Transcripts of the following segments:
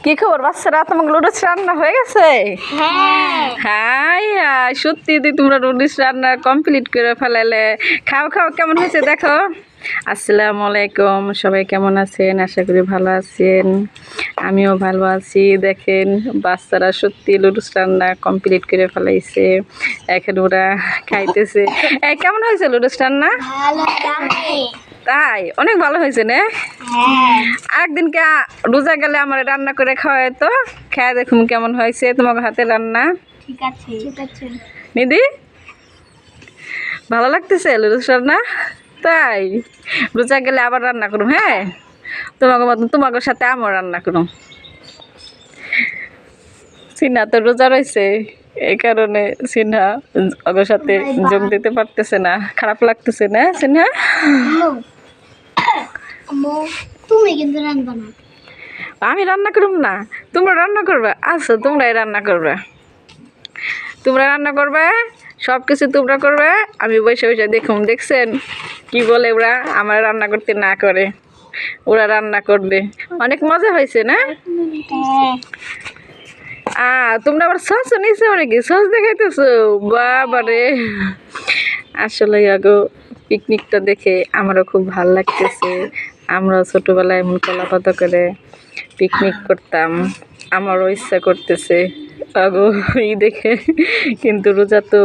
কি খবর বাচ্চারা, তোমার নুডলস রান্না হয়ে গেছে? হ্যাঁ সত্যি তোমরা নুডলস রান্না কমপ্লিট করে ফেলালে। খাও খাও, কেমন হয়েছে দেখো। আসসালামু আলাইকুম, সবাই কেমন আছেন? আশা করি ভালো আছেন, আমিও ভালো আছি। দেখেন বাচ্চারা সত্যি নুডলস রান্না কমপ্লিট করে ফেলাইছে, এখন ওরা খাইতেছে। কেমন হয়েছে নুডলস রান্না? তাই অনেক ভালো হয়েছে না? আরেকদিনকে রোজা গেলে আমার রান্না করে খাওয়ায় তো, খেয়ে দেখুন কেমন হয়েছে তোমার হাতে রান্না। ঠিক আছে নিদি ভালো লাগতেছে নুডলস রান্না? তাই রোজা গেলে আবার রান্না করুন। হ্যাঁ, তোমাকে মতন তোমাকে সাথে আমার রান্না করুন। সিনহা তো রোজা রয়েছে, এই কারণে সিনহা ওর সাথে যোগ দিতে পারতেছে না। খারাপ লাগতেছে না সিনহা? তুমি কিন্তু রান্না না। আমি রান্না করব না, তোমরা রান্না করবে? আচ্ছা তোমরাই রান্না করবে, তোমরা রান্না করবে, সব কিছু তোমরা করবে, আমি বসে বসে দেখুন। দেখছেন কি বলে ওরা আমার রান্না করতে না করে, ওরা রান্না করবে। অনেক মজা হয়েছে না? তোমরা আবার সস নিয়েছো নাকি? সস দেখাইতেছো বাবারে। আসলে আগো পিকনিকটা দেখে আমারও খুব ভালো লাগতেছে। আমরা ছোটোবেলায় এমন কলা পাতা করে পিকনিক করতাম, আমারও ইচ্ছা করতেছে আগো এই দেখে। কিন্তু রোজা তো,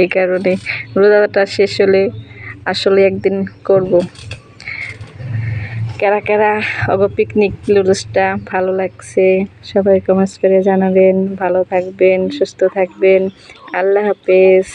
এই কারণে রোজাটা শেষ হলে আসলে একদিন করব। কারা কারা অগো পিকনিক নুডলসটা ভালো লাগছে সবাই কমেন্টস করে জানাবেন। ভালো থাকবেন, সুস্থ থাকবেন, আল্লাহ হাফেজ।